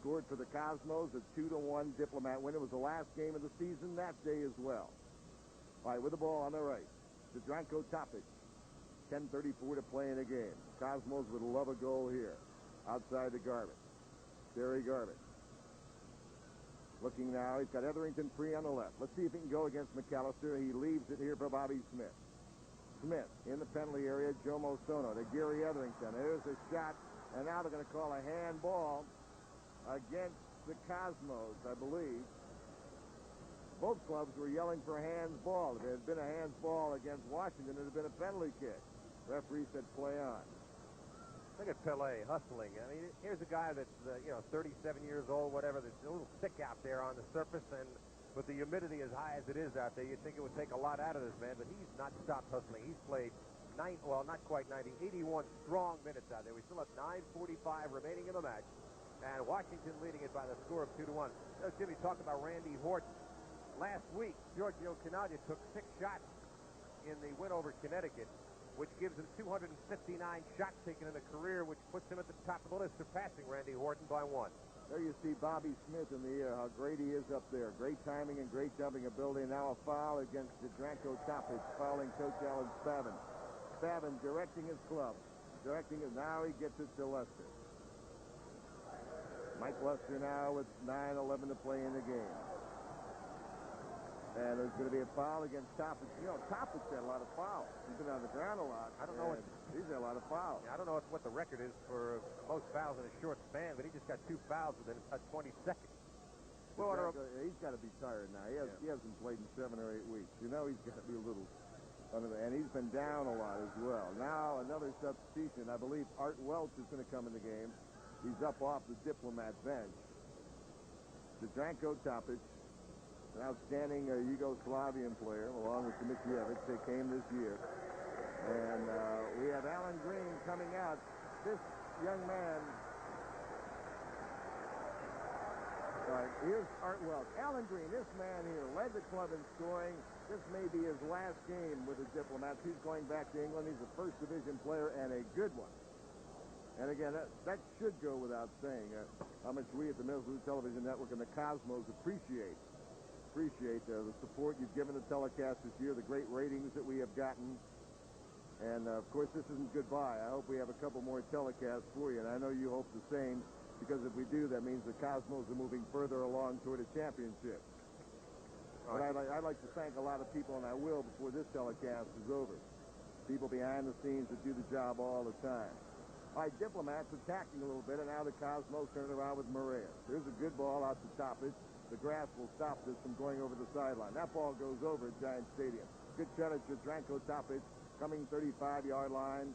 scored for the Cosmos, a 2-1 Diplomat win. It was the last game of the season that day as well. All right, with the ball on the right, Zdranko Topic. 10:34 to play in the game. Cosmos would love a goal here. Outside the Garbett. Terry Garbett. Looking now, he's got Etherington free on the left. Let's see if he can go against McAllister. He leaves it here for Bobby Smith. Smith in the penalty area. Joe Mosono to Gary Etherington. There's a shot, and now they're going to call a handball against the Cosmos, I believe. Both clubs were yelling for a hands ball. If it had been a hands ball against Washington, it would have been a penalty kick. Referee said play on. Look at Pele hustling. I mean, here's a guy that's, 37 years old, whatever. There's a little thick out there on the surface, and with the humidity as high as it is out there, you'd think it would take a lot out of this man, but he's not stopped hustling. He's played not quite 90, 81 strong minutes out there. We still have 9:45 remaining in the match. And Washington leading it by the score of 2-1. Jimmy, talk about Randy Horton. Last week, Giorgio Canaglia took 6 shots in the win over Connecticut, which gives him 259 shots taken in a career, which puts him at the top of the list, surpassing Randy Horton by 1. There you see Bobby Smith in the air, how great he is up there. Great timing and great jumping ability. Now a foul against Jadranko Topic, fouling Coach Alan Spavin. Spavin directing his club. Directing it. Now he gets it to Lester. Mike Lester now with 9:11 to play in the game. And there's going to be a foul against Topic. You know, Topic's had a lot of fouls. He's been on the ground a lot. I don't know what he's had a lot of fouls. I don't know what the record is for most fouls in a short span, but he just got 2 fouls within 20 seconds. Well, he's got to be tired now. He hasn't played in 7 or 8 weeks. You know he's got to be a little under the, and he's been down a lot as well. Now another substitution. I believe Art Welch is going to come in the game. He's up off the Diplomat bench. Jadranko Topic, an outstanding Yugoslavian player, along with Dimitrijevic. They came this year. And we have Alan Green coming out. This young man. All right, here's Art Welch. Alan Green, this man here, led the club in scoring. This may be his last game with the Diplomats. He's going back to England. He's a first division player and a good one. And again, that should go without saying how much we at the Middlesbrough Television Network and the Cosmos appreciate the support you've given the telecast this year, the great ratings that we have gotten. And, of course, this isn't goodbye. I hope we have a couple more telecasts for you, and I know you hope the same, because if we do, that means the Cosmos are moving further along toward a championship. But I'd like to thank a lot of people, and I will before this telecast is over. People behind the scenes that do the job all the time. All right, Diplomats attacking a little bit, and now the Cosmos turn it around with Moraes. There's a good ball out to Topic. The grass will stop this from going over the sideline. That ball goes over at Giant Stadium. Good shot at Jadranko Topic, coming 35-yard line.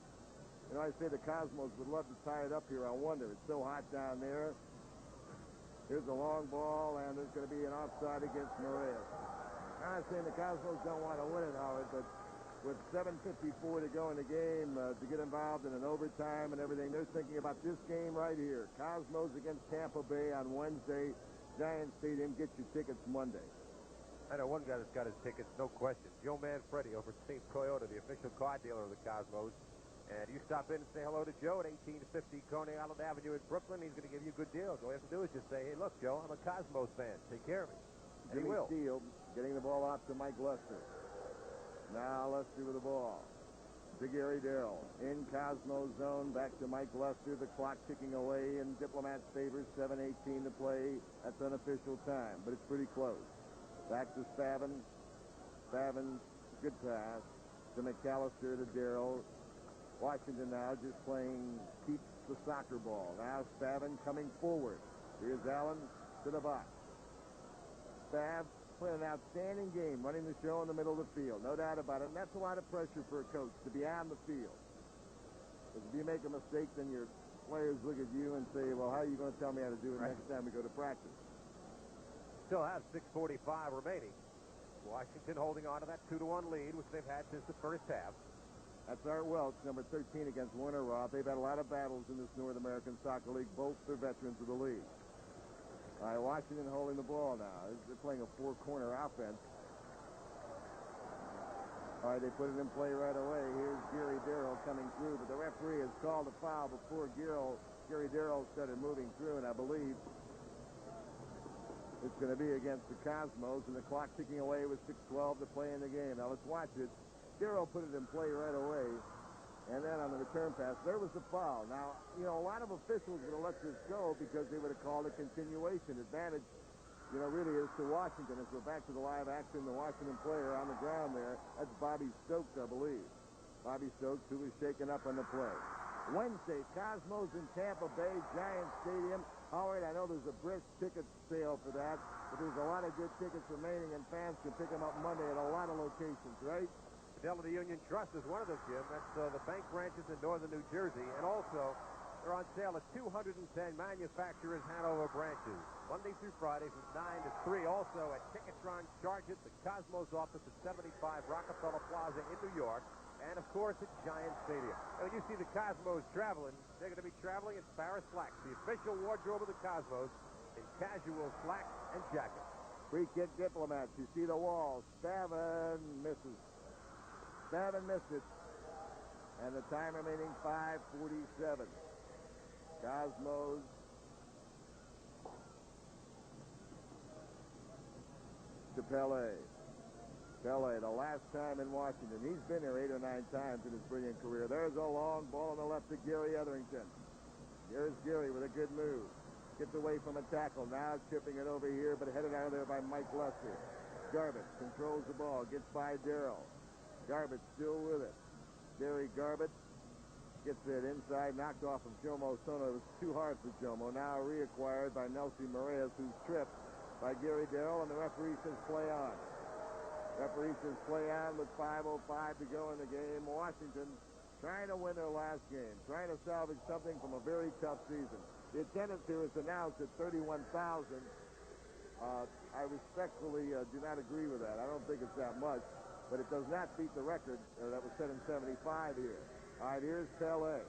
You know, I say the Cosmos would love to tie it up here. I wonder. It's so hot down there. Here's a long ball, and there's going to be an offside against Moraes. I'm not saying the Cosmos don't want to win it, Howard, but with 7:54 to go in the game, to get involved in an overtime and everything, they're thinking about this game right here. Cosmos against Tampa Bay on Wednesday. Giant Stadium. Get your tickets Monday. I know one guy that's got his tickets, no question. Joe Manfredi over at St. Toyota, the official car dealer of the Cosmos. And you stop in and say hello to Joe at 1850 Coney Island Avenue in Brooklyn. He's going to give you good deals. All you have to do is just say, hey, look, Joe, I'm a Cosmos fan. Take care of me. And Jimmy he will. Steele getting the ball out to Mike Lester. Now Lester with the ball. To Gary Darrell. In Cosmos zone. Back to Mike Lester. The clock ticking away in Diplomats' favor. 7:18 to play. That's unofficial time, but it's pretty close. Back to Spavin. Spavin, good pass. To McAllister, to Darrell. Washington now just playing keeps the soccer ball. Now Spavin coming forward. Here's Allen to the box. Spav playing an outstanding game, running the show in the middle of the field. No doubt about it. And that's a lot of pressure for a coach to be on the field. Because if you make a mistake, then your players look at you and say, well, how are you going to tell me how to do it next time we go to practice? Still have 6:45 remaining. Washington holding on to that 2-1 lead, which they've had since the first half. That's Art Welch, number 13 against Warner Roth. They've had a lot of battles in this North American Soccer League. Both are veterans of the league. All right, Washington holding the ball now. They're playing a 4-corner offense. All right, they put it in play right away. Here's Gary Darrell coming through, but the referee has called a foul before Gary Darrell started moving through, and I believe it's going to be against the Cosmos, and the clock ticking away with 6:12 to play in the game. Now let's watch it. Darrell put it in play right away, and then on the return pass, there was the foul. Now, you know, a lot of officials are going to let this go because they would have called a continuation. Advantage, you know, really is to Washington. As we're back to the live action, the Washington player on the ground there, that's Bobby Stokes, I believe. Bobby Stokes, who was shaken up on the play. Wednesday, Cosmos in Tampa Bay, Giant Stadium. Howard, I know there's a brisk ticket sale for that, but there's a lot of good tickets remaining, and fans can pick them up Monday at a lot of locations, right? Fidelity Union Trust is one of them, Jim. That's the bank branches in northern New Jersey. And also, they're on sale at 210 manufacturers Hanover branches. Monday through Friday from 9 to 3. Also at Ticketron, Charge It, the Cosmos office at 75 Rockefeller Plaza in New York. and, of course, at Giant Stadium. And when you see the Cosmos traveling, they're going to be traveling in Paris slacks, the official wardrobe of the Cosmos, in casual slacks and jackets. Free kick Diplomats. You see the wall. Stavin misses. Stavin missed it. And the time remaining 5:47. Cosmos to Pele. Pele, the last time in Washington. He's been there 8 or 9 times in his brilliant career. There's a long ball on the left to Gary Etherington. Here's Gary with a good move. Gets away from a tackle. Now chipping it over here, but headed out of there by Mike Lester. Garbett controls the ball. Gets by Darrell. Garbett still with it. Gary Garbett gets it inside, knocked off of Jomo Sono. It was too hard for Jomo. Now reacquired by Nelson Moraes, who's tripped by Gary Darrell, and the referee says play on. Referee says play on with 5:05 to go in the game. Washington trying to win their last game, trying to salvage something from a very tough season. The attendance here is announced at 31,000. I respectfully do not agree with that. I don't think it's that much, but it does not beat the record that was set in 75 here. All right, here's Pele.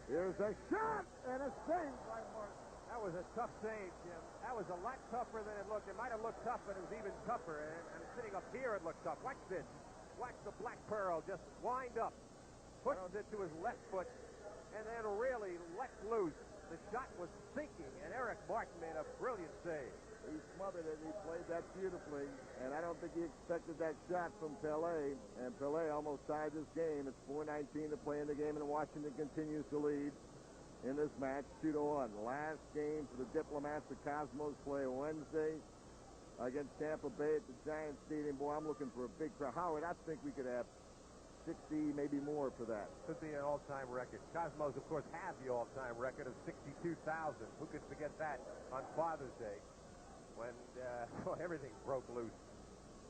Here's a shot and a save by Martin. That was a tough save, Jim. That was a lot tougher than it looked. It might have looked tough, but it was even tougher. And sitting up here, it looked tough. Watch this. Watch the Black Pearl just wind up, pushes it to his left foot, and then really let loose. The shot was sinking, and Eric Martin made a brilliant save. He smothered it. He played that beautifully, and I don't think he expected that shot from Pele. And Pele almost tied this game. It's 4:19 to play in the game, and Washington continues to lead in this match, 2-1. Last game for the Diplomats. The Cosmos play Wednesday against Tampa Bay at the Giant Stadium. Boy, I'm looking for a big crowd. Howard, I think we could have 60, maybe more for that. Could be an all-time record. Cosmos, of course, have the all-time record of 62,000. Who could forget that on Father's Day when everything broke loose?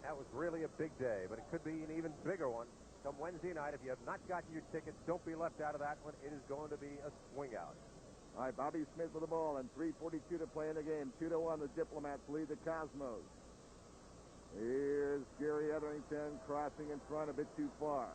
That was really a big day, but it could be an even bigger one come Wednesday night. If you have not gotten your tickets, don't be left out of that one. It is going to be a swing out. All right, Bobby Smith with the ball, and 3:42 to play in the game. 2-1, the Diplomats lead the Cosmos. Here's Gary Etherington crossing in front a bit too far.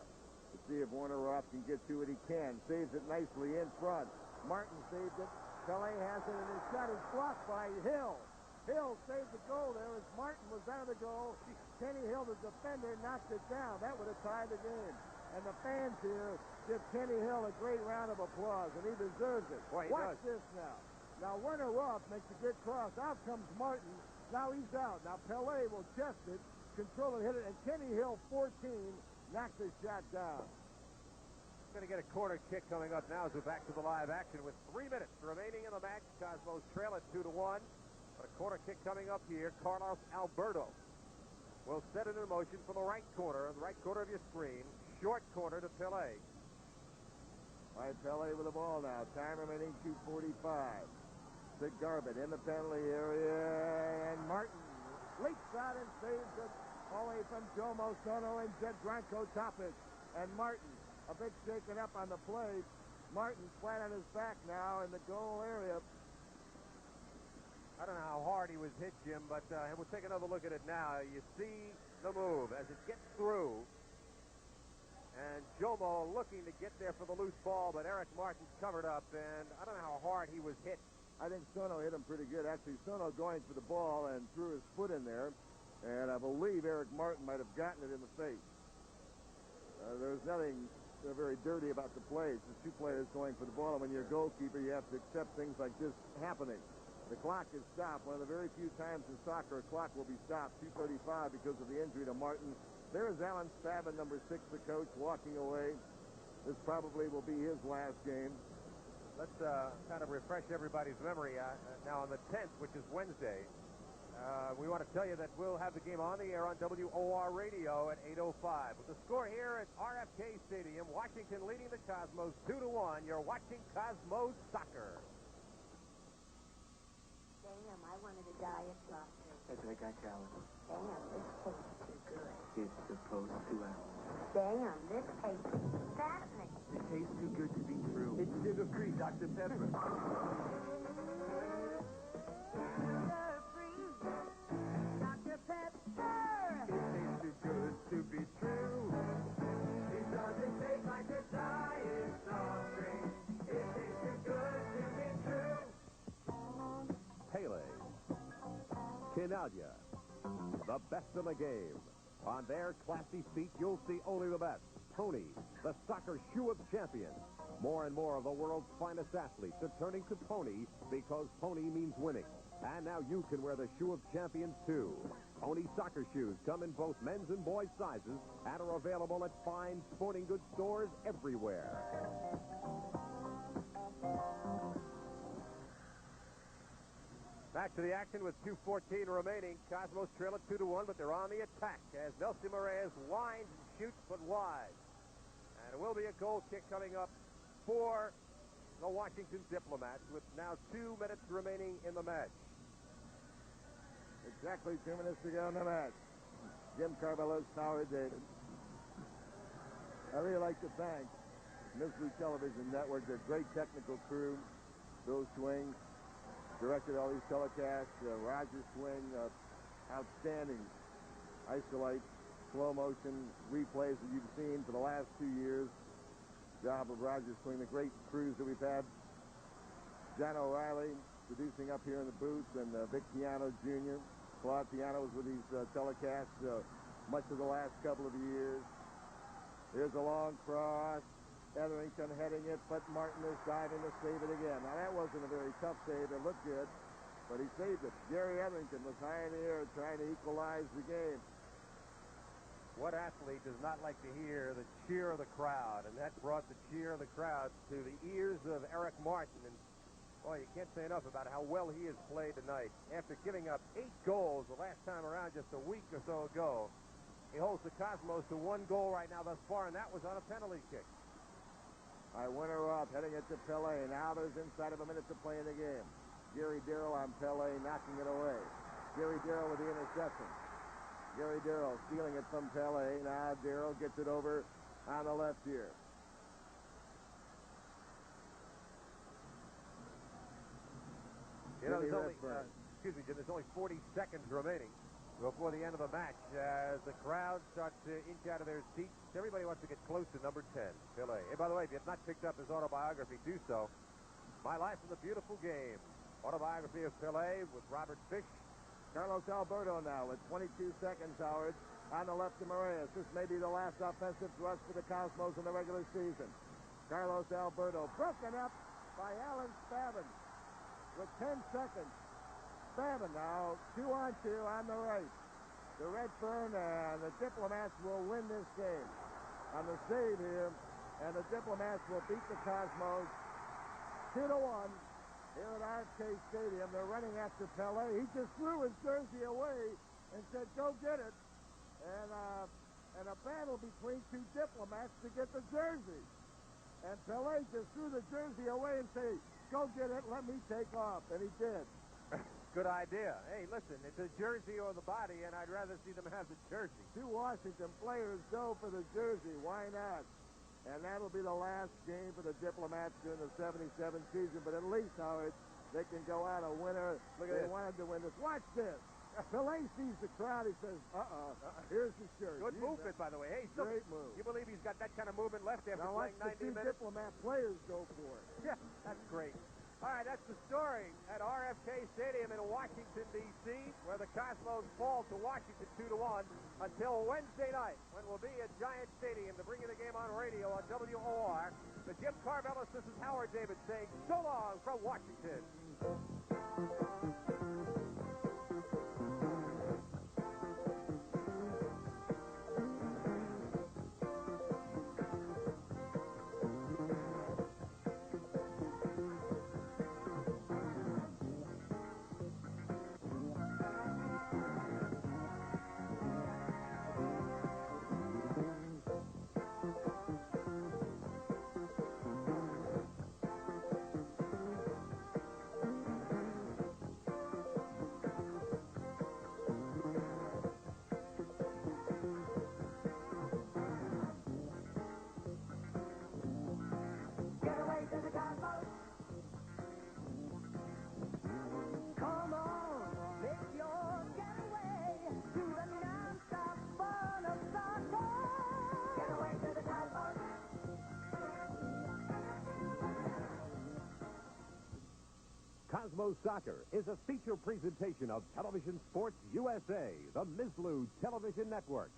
To see if Warner Roth can get to it. He can. Saves it nicely in front. Martin saved it. Pele has it, and his shot is blocked by Hill. Hill saved the goal there as Martin was out of the goal. Kenny Hill, the defender, knocked it down. That would have tied the game. And the fans here give Kenny Hill a great round of applause, and he deserves it. Boy, Watch this now. Now Werner Roth makes a good cross. Out comes Martin. Now he's out. Now Pele will chest it, control and hit it, and Kenny Hill, 14, knocks his shot down. Going to get a corner kick coming up now as we're back to the live action with 3 minutes remaining in the match. Cosmos trail at 2-1. But a corner kick coming up here. Carlos Alberto will set it in motion from the right corner of your screen. Short corner to Pele. All right, Pele with the ball now. Time remaining 2:45. To Garbett in the penalty area, and Martin leaps out and saves it away from Jomo Sono and Jedranko Topic. And Martin a bit shaken up on the play. Martin flat on his back now in the goal area. I don't know how hard he was hit, Jim, but we'll take another look at it now. You see the move as it gets through. And Jomo looking to get there for the loose ball, but Eric Martin's covered up, and I don't know how hard he was hit. I think Sono hit him pretty good. Actually, Sono going for the ball and threw his foot in there, and I believe Eric Martin might have gotten it in the face. There's nothing very dirty about the play. It's just two players going for the ball, and when you're a goalkeeper, you have to accept things like this happening. The clock is stopped. One of the very few times in soccer a clock will be stopped. 2:35 because of the injury to Martin. There is Alan Stavin, number 6, the coach, walking away. This probably will be his last game. Let's kind of refresh everybody's memory. Now on the 10th, which is Wednesday, we want to tell you that we'll have the game on the air on WOR Radio at 8:05. With the score here at RFK Stadium, Washington leading the Cosmos 2-1. You're watching Cosmos Soccer. Damn, I wanted a diet soft drink. That's what I got, Calvin. Damn, this tastes too good. It's supposed to out. Damn, this tastes fattening. It tastes too good to be true. It's sugar-free Dr. Pepper. Sugar-free Dr. Pepper. It tastes too good to be true. It's nostalgia. The best in the game. On their classy feet, you'll see only the best. Pony, the soccer shoe of champions. More and more of the world's finest athletes are turning to Pony because Pony means winning. And now you can wear the shoe of champions, too. Pony soccer shoes come in both men's and boys' sizes and are available at fine sporting goods stores everywhere. Back to the action with 2:14 remaining. Cosmos trail at 2-1, but they're on the attack as Nelson Moraes winds and shoots, but wide. And it will be a goal kick coming up for the Washington Diplomats with now 2 minutes remaining in the match. Exactly 2 minutes to go in the match. Jim Carvello's Howard David. I really like to thank Mizzou Television Network, their great technical crew. Bill Swing directed all these telecasts. Roger Swing, outstanding isolate, slow motion replays that you've seen for the last 2 years. Job of Roger Swing, the great crews that we've had. John O'Reilly producing up here in the booth, and Vic Piano Jr. Claude Piano was with these telecasts much of the last couple of years. Here's a long cross. Etherington heading it, but Martin is diving to save it again. Now, that wasn't a very tough save. It looked good, but he saved it. Gary Etherington was high in the air trying to equalize the game. What athlete does not like to hear the cheer of the crowd? And that brought the cheer of the crowd to the ears of Eric Martin. And, boy, you can't say enough about how well he has played tonight. After giving up 8 goals the last time around just a week or so ago, he holds the Cosmos to 1 goal right now thus far, and that was on a penalty kick. I winner off, heading it to Pele. Now there's inside of a minute to play in the game. Gary Darrell on Pele, knocking it away. Gary Darrell with the interception. Gary Darrell stealing it from Pele. Now Darrell gets it over on the left here. You know, there's only 40 seconds remaining before the end of the match as the crowd starts to inch out of their seats. Everybody wants to get close to number 10, Pele. Hey, by the way, if you have not picked up his autobiography, do so. My Life in the Beautiful Game. Autobiography of Pele with Robert Fish. Carlos Alberto now with 22 seconds, Howard, on the left to Moraes. This may be the last offensive thrust for the Cosmos in the regular season. Carlos Alberto broken up by Alan Spavin with 10 seconds. Spavin now, 2-on-2 on the right. The Redfern and the Diplomats will win this game. On the save here, and the Diplomats will beat the Cosmos 2-1 here at RFK Stadium. They're running after Pele. He just threw his jersey away and said, "Go get it." And a battle between 2 Diplomats to get the jersey. And Pele just threw the jersey away and said, "Go get it, let me take off." And he did. Good idea. Hey, listen, it's a jersey or the body, and I'd rather see them have the jersey. 2 Washington players go for the jersey. Why not? And that'll be the last game for the Diplomats during the 77 season. But at least, Howard, they can go out a winner. Look at they this. wanted to win this. Watch this. Pele sees the crowd. He says, here's the shirt. Good movement, by the way. Hey, great move. You believe he's got that kind of movement left after Now watch playing 90 the 2 minutes? Diplomat players go for it. Yeah, that's great. All right, that's the story at RFK Stadium in Washington, D.C., where the Cosmos fall to Washington 2-1 until Wednesday night, when we'll be at Giant Stadium to bring you the game on radio on WOR. The Jim Carvellis, this is Howard David saying so long from Washington. Cosmos Soccer is a feature presentation of Television Sports USA, the Mislu Television Network.